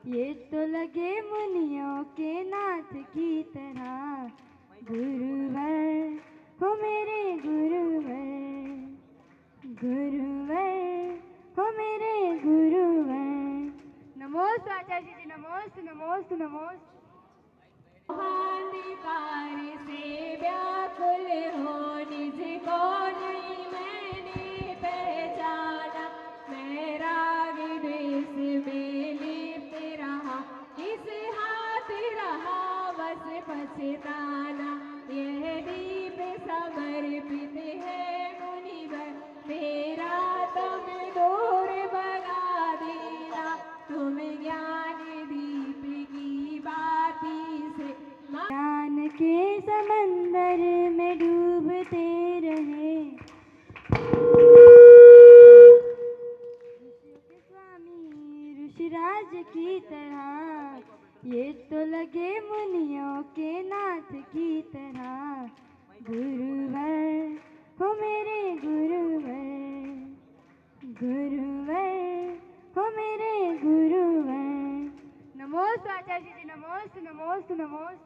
ये तो लगे मुनियों के नाथ की तरह, गुरुवर हो मेरे गुरुवर, गुरुवर हो मेरे गुरुवर। नमोस्तु आचार्य जी, नमोस्तु नमोस्तु नमोस्तु। अंधकार से व्याकुल हो निज को नहीं मैंने पहचाना, मैं राग द्वेष में लिप्त रहा, किस हाथ रहा बस पछताना। यह दीप समर्पित है मुनिवर, मेरा तुम दूर भगा देना। तुम ज्ञान दीप की बाती से ज्ञान के समंदर में डूबते रहे, ऋषियों के स्वामी ऋषिराज की तरह। ये तो लगे मुनियों के नाथ की तरह, गुरुवर हो मेरे गुरुवर, गुरुवर हो मेरे गुरुवर। नमोस्तु आचार्य जी, नमोस्तु नमोस्तु नमोस्तु।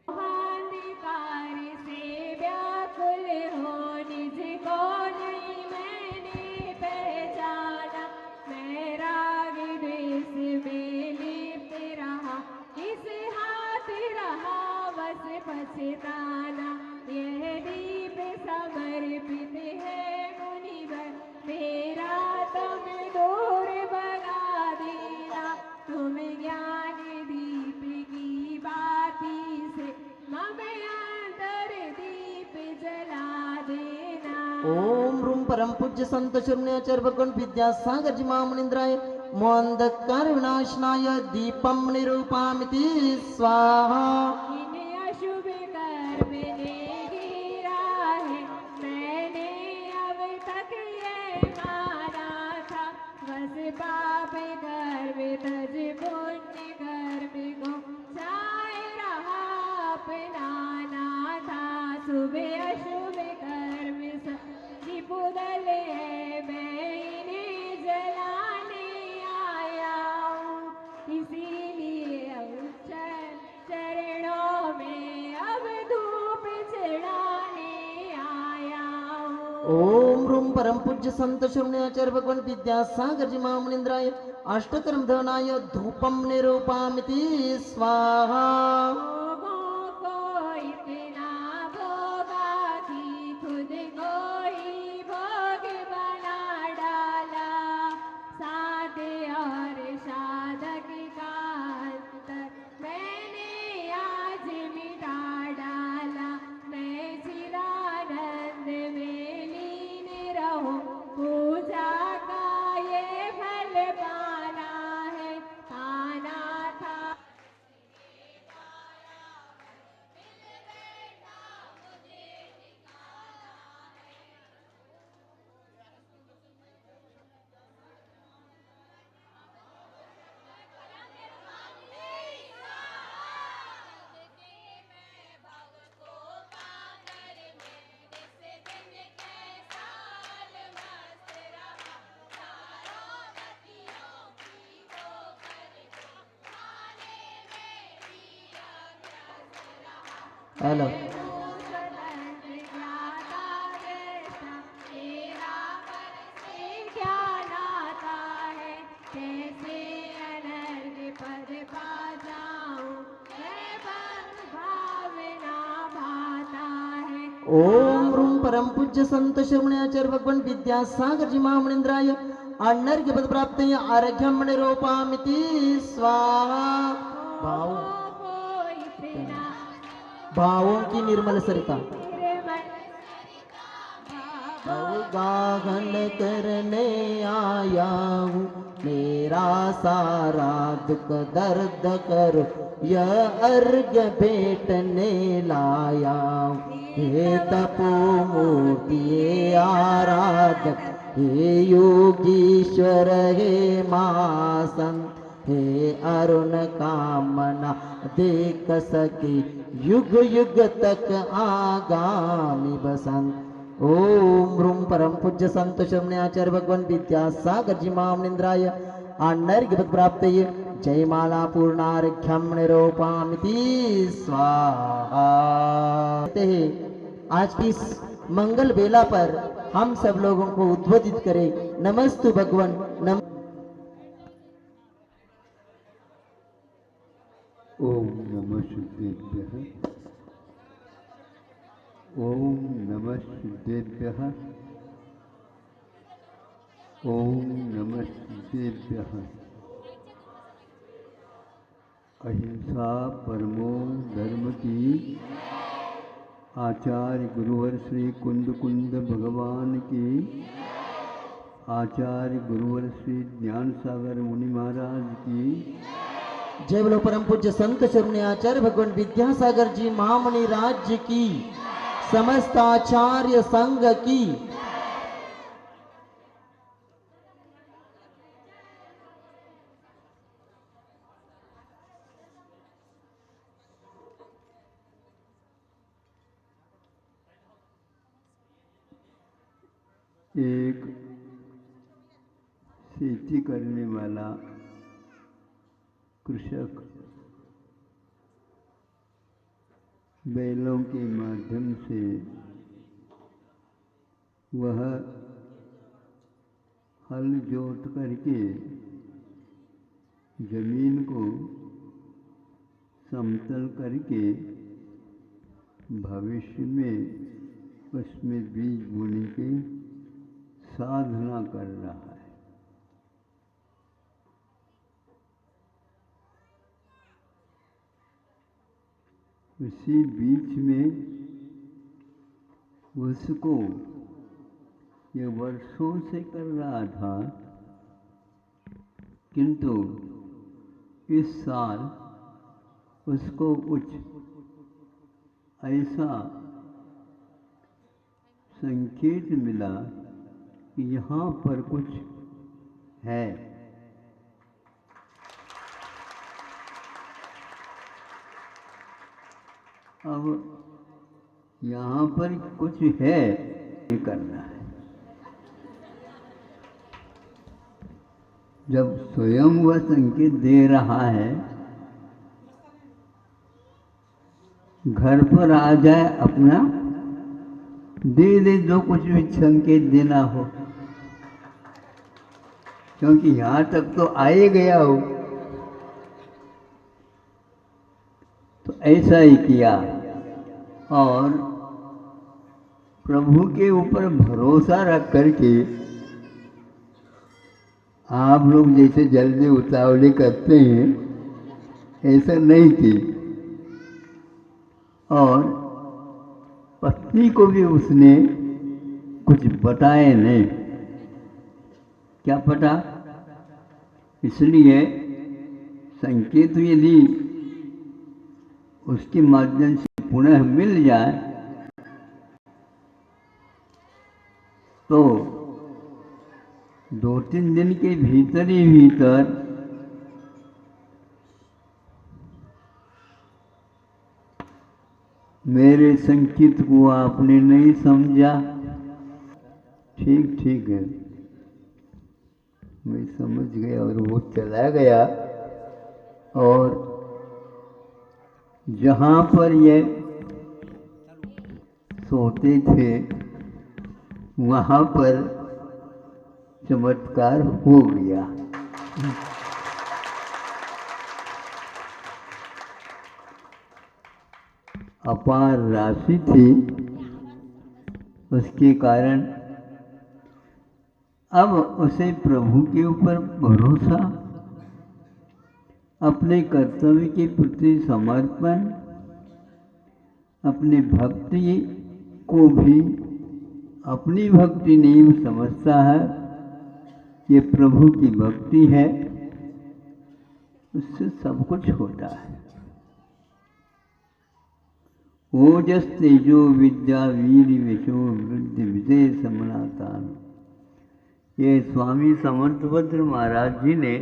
अंधकार से व्याकुल हो निज को नहीं मैंने पहचाना, मैं राग द्वेष में लिप्त रहा, किस हाथ रहा बस पछताना। यह दीप समर्पित है मुनिवर, मेरा तुम दूर भगा देना। तुम ज्ञान दीप की बाती से मम अंतर दीप जला देना। ओम रूम परम पूज्य संत शून्याचार्य भगवान विद्यासागर जी महामुनींद्राय मोंधकार विनाशनाय दीपम निरूपामिति स्वाहा। इन्हें अशुभ कर्म ने घेरा है, मैंने अब तक ये माना था, बस पाप कर्म तज पुण्य कर्म को चाहे रहा अपनाना था। सुबह अशुभ कर्म सभी पुदल है, मैं इन्हें जलाने आया हूँ, इसीलिए चरणों में अब धूप चढ़ाने आया हूँ। ओम रूम परम पूज्य संत शून्याचार्य भगवान विद्यासागर जी महामुनींद्राय अष्टकर्म धनाय धूपम निरूपामिति स्वाहा। भोगों को इतना भोगा कि खुद को ही भोग बना डाला, साध्य और साधक का अंतर मैंने आज मिटा डाला। मैं चिदानंद में लीन रहूं, पूजा का ये फल पाना है, पाना था। हेलो स्वतंत्र ज्ञाता दृष्टा, मेरा पर से क्या नाता है, कैसे अनर्घ पद पा जाऊं, मैं भावना भाता है। ओम रूम परम पूज्य संत शून्याचार्य भगवान विद्यासागर जी महामुनींद्राय अनर्घ्य पद प्राप्त अर्घ्यम निरूपामिति स्वाहा। भाव को इतना भावों की निर्मल सरिता निर्मल गाहन करने आया हूँ, मेरा सारा दुख दर्द करो यह अर्घ भेटने लाया हूँ। हे तपोमूर्ति हे आराधक हे योगीश्वर हे महासंत हे अरुण कामना देख सके युग युग तक आगामी बसंत। ओम रूम परम पूज्य संत शमन्याचार्य भगवान विद्यासागर जी महामनिंद्राय अनर्घ्य प्राप्त जयमाला पूर्णार्घ्यम निरूपामिति स्वाहा। आज की इस मंगल बेला पर हम सब लोगों को उद्बोधित करें। नमस्तु भगवन नम। ओम नमः सिद्धेभ्यः। ओम नमः सिद्धेभ्यः। ओम नमः सिद्धेभ्यः। अहिंसा परमो धर्म की। आचार्य गुरुवर श्री कुंद कुंद भगवान की। आचार्य गुरुवर श्री ज्ञान सागर मुनि महाराज की। जय बोलो परम पूज्य संत शरण्य आचार्य भगवान विद्यासागर जी महामणि राज्य की। समस्त आचार्य संघ की। एक खेती करने वाला कृषक बैलों के माध्यम से वह हल जोत करके जमीन को समतल करके भविष्य में उसमें बीज बोने की साधना कर रहा है। उसी बीच में उसको ये वर्षों से कर रहा था, किंतु इस साल उसको कुछ ऐसा संकेत मिला कि यहाँ पर कुछ है। अब यहाँ पर कुछ है, ये करना है। जब स्वयं वह संकेत दे रहा है, घर पर आ जाए अपना दे दे जो कुछ भी संकेत देना हो, क्योंकि यहाँ तक तो आए गया हो। तो ऐसा ही किया और प्रभु के ऊपर भरोसा रख करके आप लोग जैसे जल्दी उतावली करते हैं ऐसा नहीं की। और पत्नी को भी उसने कुछ बताए नहीं। क्या पता? इसलिए संकेत यदि उसके माध्यम से पुनः मिल जाए तो 2-3 दिन के भीतर ही भीतर मेरे संकेत को आपने नहीं समझा। ठीक है, मैं समझ गया और वो चला गया। और जहाँ पर ये सोते थे वहाँ पर चमत्कार हो गया। अपार राशि थी, उसके कारण अब उसे प्रभु के ऊपर भरोसा, अपने कर्तव्य के प्रति समर्पण, अपनी भक्ति को भी अपनी भक्ति नहीं समझता है, ये प्रभु की भक्ति है, उससे सब कुछ होता है। ओजस तेजो विद्या वीर विशो वृद्धि विजय समनातान। ये स्वामी समर्थभद्र महाराज जी ने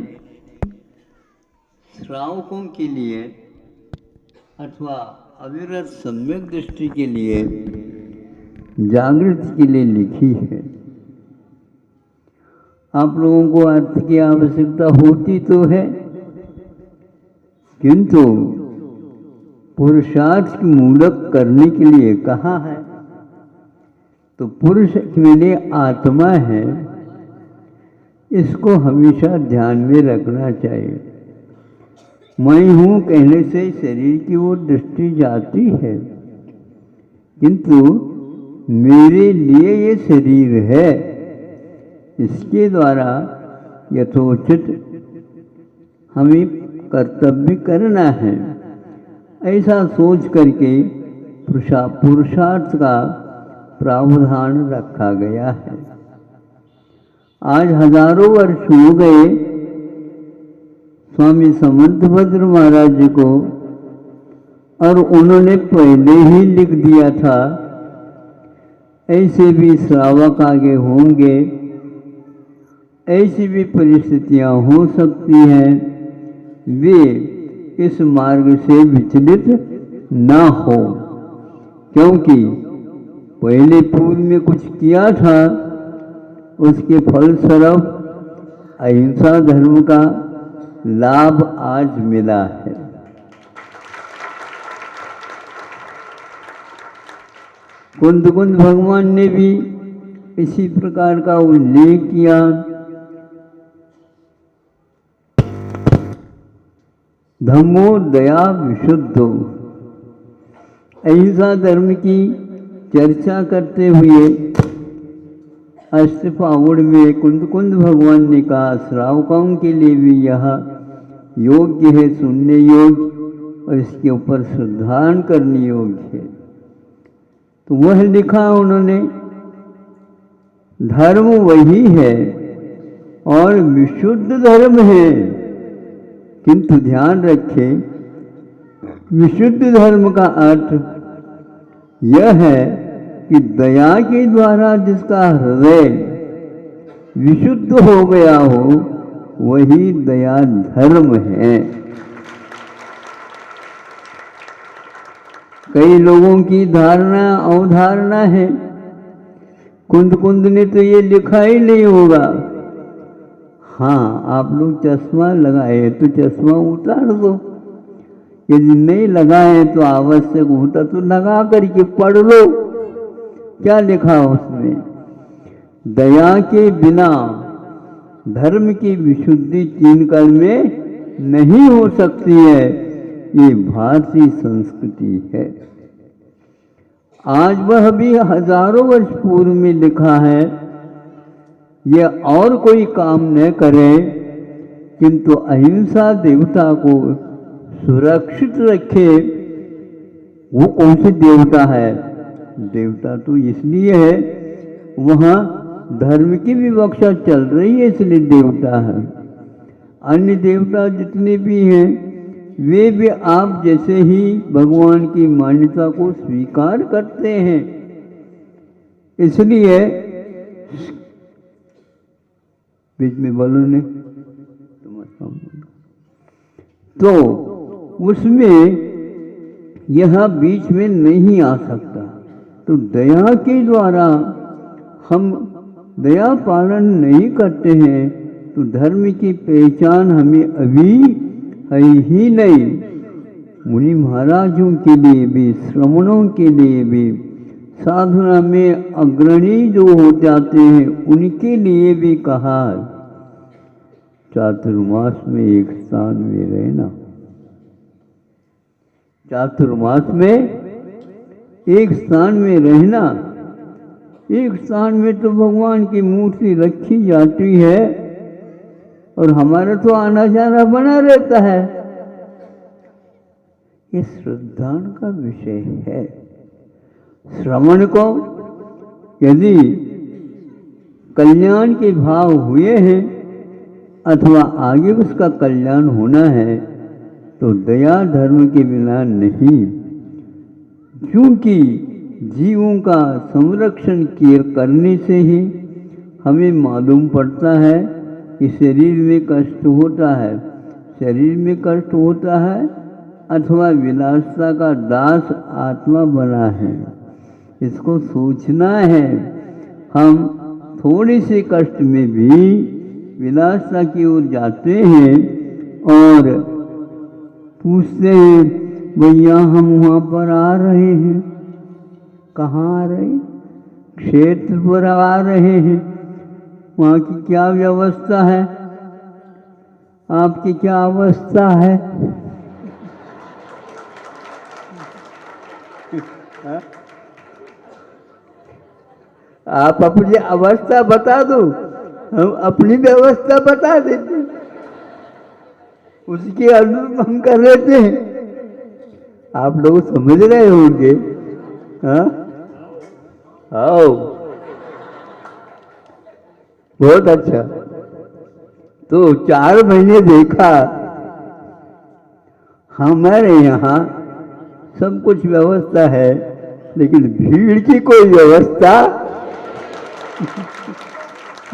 श्रावकों के लिए अथवा अविरत सम्यक दृष्टि के लिए, जागृति के लिए लिखी है। आप लोगों को अर्थ की आवश्यकता होती तो है, किंतु पुरुषार्थ मूलक करने के लिए कहा है। तो पुरुष मेरे आत्मा है, इसको हमेशा ध्यान में रखना चाहिए। मैं हूँ कहने से शरीर की ओर दृष्टि जाती है, किंतु मेरे लिए ये शरीर है, इसके द्वारा यथोचित हमें कर्तव्य करना है। ऐसा सोच करके पुरुषार्थ का प्रावधान रखा गया है। आज हजारों वर्ष हो गए स्वामी समर्थभद्र महाराज जी को, और उन्होंने पहले ही लिख दिया था ऐसे भी श्रावक आगे होंगे, ऐसी भी परिस्थितियां हो सकती हैं, वे इस मार्ग से विचलित ना हो, क्योंकि पहले पूर्व में कुछ किया था, उसके फलस्वरूप अहिंसा धर्म का लाभ आज मिला है। कुंद भगवान ने भी इसी प्रकार का उल्लेख किया। धम्मो दया विशुद्धो, अहिंसा धर्म की चर्चा करते हुए अष्टपावड़ में कुंद भगवान ने कहा श्रावकों के लिए भी यह योग्य है, सुनने योग्य, और इसके ऊपर श्रद्धान करने योग्य है। तो वह लिखा उन्होंने, धर्म वही है और विशुद्ध धर्म है, किंतु ध्यान रखें विशुद्ध धर्म का अर्थ यह है कि दया के द्वारा जिसका हृदय विशुद्ध हो गया हो, वही दया धर्म है। कई लोगों की धारणा अवधारणा है, कुंद ने तो ये लिखा ही नहीं होगा। हाँ, आप लोग चश्मा लगाए तो चश्मा उतार दो, यदि नहीं लगाए तो आवश्यक होता तो लगा करके पढ़ लो क्या लिखा उसमें। दया के बिना धर्म की विशुद्धि 3 काल में नहीं हो सकती है, ये भारतीय संस्कृति है। आज वह भी हजारों वर्ष पूर्व में लिखा है, यह और कोई काम न करे, किंतु अहिंसा देवता को सुरक्षित रखे। वो कौन सी देवता है? देवता तो इसलिए है, वहाँ धर्म की विवक्षा चल रही है इसलिए देवता है। अन्य देवता जितने भी हैं वे भी आप जैसे ही भगवान की मान्यता को स्वीकार करते हैं, इसलिए बीच में बोलो ने तो उसमें यह बीच में नहीं आ सकता। तो दया के द्वारा हम दया पालन नहीं करते हैं तो धर्म की पहचान हमें अभी है ही नहीं। मुनि महाराजों के लिए भी, श्रमणों के लिए भी, साधना में अग्रणी जो हो जाते हैं उनके लिए भी कहा चातुर्मास में एक स्थान में रहना। चातुर्मास में एक स्थान में रहना, एक स्थान में तो भगवान की मूर्ति रखी जाती है और हमारा तो आना जाना बना रहता है। ये श्रद्धा का विषय है। श्रवण को यदि कल्याण के भाव हुए हैं अथवा आगे उसका कल्याण होना है तो दया धर्म के बिना नहीं। क्योंकि जीवों का संरक्षण करने से ही हमें मालूम पड़ता है कि शरीर में कष्ट होता है, शरीर में कष्ट होता है अथवा विलासता का दास आत्मा बना है। इसको सोचना है। हम थोड़े से कष्ट में भी विलासता की ओर जाते हैं और पूछते हैं भैया हम वहाँ पर आ रहे हैं। कहाँ आ रहे हैं? क्षेत्र पर आ रहे हैं। वहाँ की क्या व्यवस्था है? आपकी क्या अवस्था है? आप अपनी अवस्था बता दो, हम अपनी व्यवस्था बता देते, उसके अनुरूप हम कर लेते हैं। आप लोग समझ रहे होंगे। हाँ, आओ, बहुत अच्छा। तो 4 महीने देखा हमारे यहाँ सब कुछ व्यवस्था है, लेकिन भीड़ की कोई व्यवस्था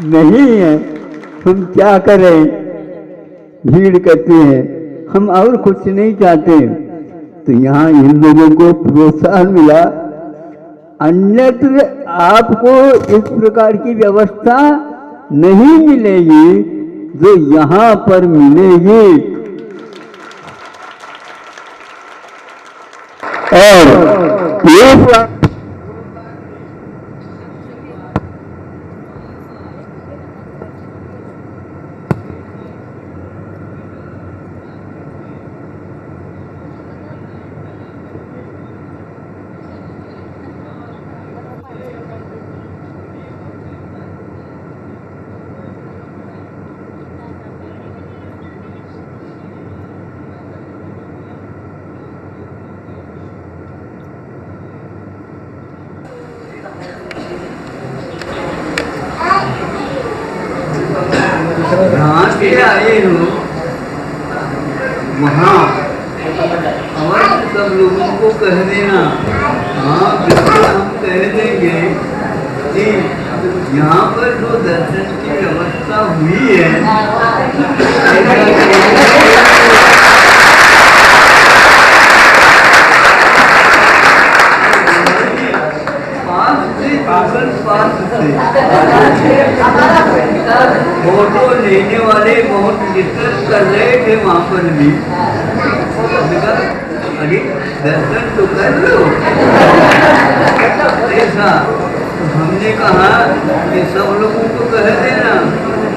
नहीं है। हम क्या करें? भीड़ करते हैं, हम और कुछ नहीं चाहते। तो यहाँ इन लोगों को प्रोत्साहन मिला, अन्यत्र आपको इस प्रकार की व्यवस्था नहीं मिलेगी जो यहाँ पर मिलेगी। और ये जहाँ से आए हो वहाँ अवश्य सब लोगों को कह देना। हाँ, बिल्कुल हम कह देंगे कि यहाँ पर जो दर्शन की व्यवस्था हुई है, फोटो लेने वाले बहुत डिस्कस कर रहे थे वहाँ पर भी। अरे दर्शन तो कर लो ऐसा। तो हमने कहा कि सब लोगों को कह देना,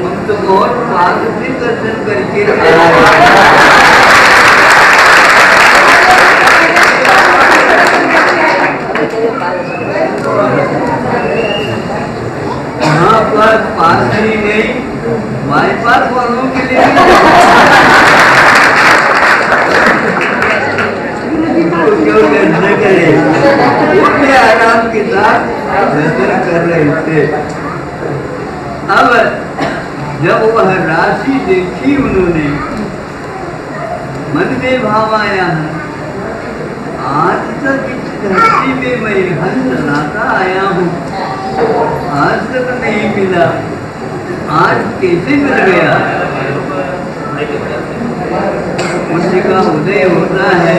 हम तो बहुत पास से दर्शन करके यहाँ पर पास ही नहीं, बाईपास वालों के लिए क्यों दर्शन करे, वो आराम के साथ दर्शन कर रहे थे। अब जब वह राशि देखी उन्होंने, मन में भाव आया, आज तक इस धरती में मैं हंस लाता आया हूँ, आज तक नहीं मिला, आज कैसे मिल गया। उसी का उदय होता है,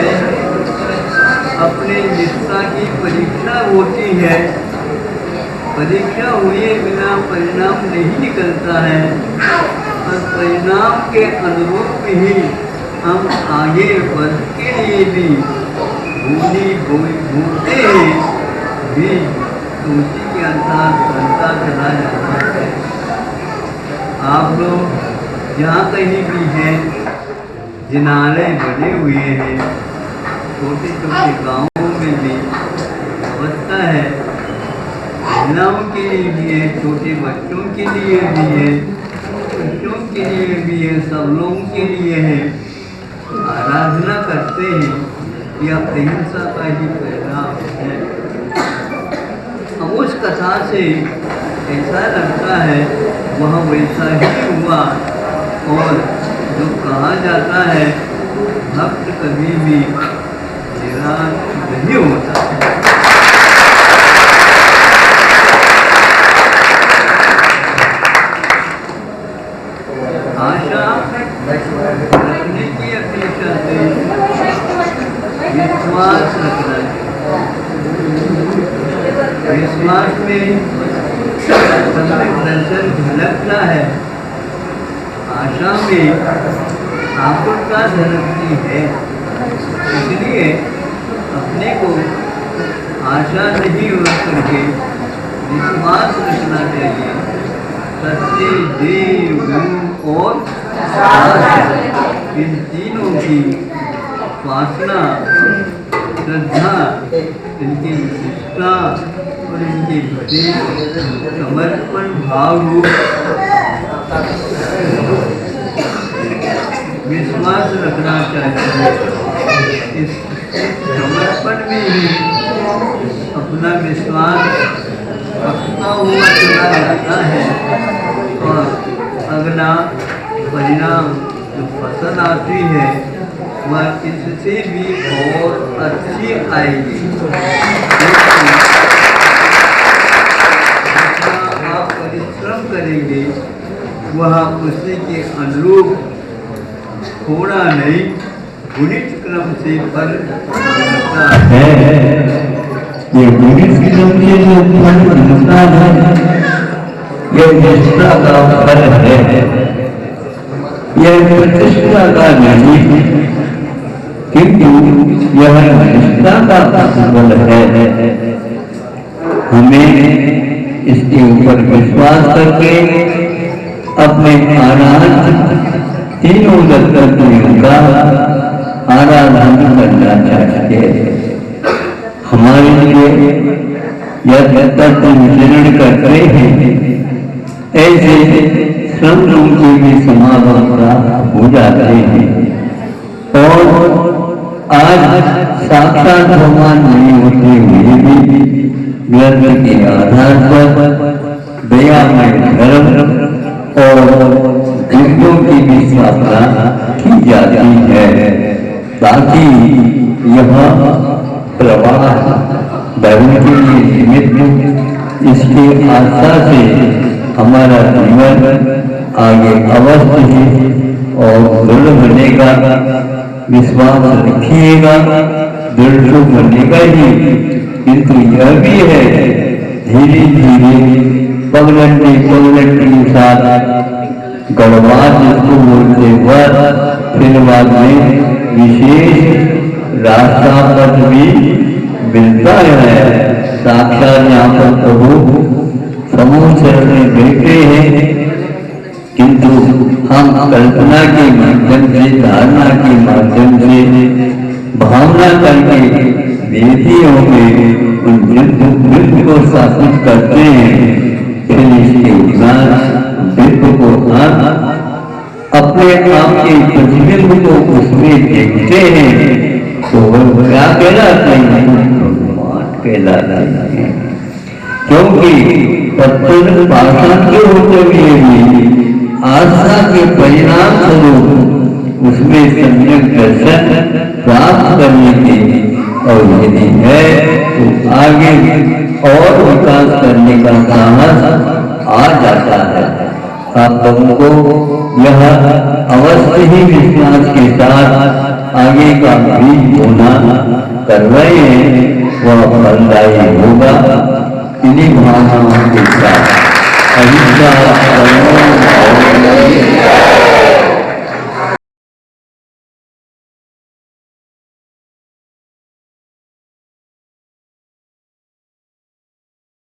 अपने निष्ठा की परीक्षा होती है। परीक्षा हुए बिना परिणाम नहीं निकलता है, और परिणाम के अनुरूप ही हम आगे बढ़ के लिए भी भूलते हैं भी, तो उसी के अंतर बनता चला जाता है। आप लोग जहाँ कहीं भी हैं, जिनारे बने हुए हैं, छोटे छोटे गांवों में भी अवस्था है, महिलाओं के लिए भी है, छोटे बच्चों के लिए भी है, बच्चों के लिए भी है, सब लोगों के लिए है। आराधना करते हैं, यह अहिंसा का ही परिणाम है। उस कथा से ऐसा लगता है वह वैसा ही हुआ। और जो कहा जाता है, भक्त कभी भी निराश नहीं होता। आशा रखने की अपेक्षा से विश्वास रखना है। विश्वास में दर्शन झलकता है, आशा में आकुलता झलकती है। इसलिए अपने को आशा नहीं हो करके विश्वास रखना चाहिए। सत्य, देव, गुण और इन तीनों की उपासना, श्रद्धा, इनकी विशिष्टता और इनके प्रति समर्पण भाव विश्वास रखना चाहिए। इस समर्पण में ही अपना विश्वास रखता हुआ चला जाता है और अगला परिणाम जो फसल आती है वह इससे भी और अच्छी आएगी। जितना आप परिश्रम करेंगे वह उसी के अनुरूप थोड़ा नहीं गुणित क्रम से फल मिलता है। ये गुणित क्रम से जो फल मिलता है यह निष्ठा का फल है, यह प्रतिष्ठा का नहीं, किंतु यह निष्ठा का फल है। हमें इसके ऊपर विश्वास करके अपने आराध्य तीनों दत्तों का आराधन करना चाहिए। हमारे लिए यह दत्त विचरण करते हैं, ऐसे श्रमों के भी समागम हो जाते हैं और आज साक्षात भगवान नहीं होते हुए भी ग्रंथ के आधार पर दयामय धर्म और दिव्यों की भी स्थापना की जाती है, ताकि यह प्रवाह धर्म के लिए निमित्त इसके आशा से हमारा जीवन आगे अवश्य ही और दृढ़ बनेगा। विश्वास रखिएगा, दृढ़ तो बनेगा ही, किंतु यह भी है धीरे धीरे पगलंडी के साथ गढ़वाल जिसको बोलते वह फिर बाद में विशेष रास्ता पथ भी मिलता है। साक्षात यहाँ पर प्रभु समूह शरण में बैठे हैं, किंतु हम कल्पना के माध्यम से, धारणा के माध्यम से, भावना करके वेदियों में उन वृत्त को स्थापित करते हैं। फिर इसके वृत्त को अपने आप के प्रतिबिंब को उसमें देखते हैं तो वह क्या कहलाते हैं? भगवान कहलाते हैं। क्योंकि पत्थर पाषाण के होते हुए भी आस्था के परिणाम स्वरूप उसमें सम्यक दर्शन प्राप्त करने के और यदि है तो आगे और विकास करने का साहस आ जाता है। आप लोगों को यह अवश्य ही विश्वास के साथ आगे का बीज बोना कर रहे हैं, वह फलदायी होगा। इन्हीं भावनाओं के साथ अहिंसा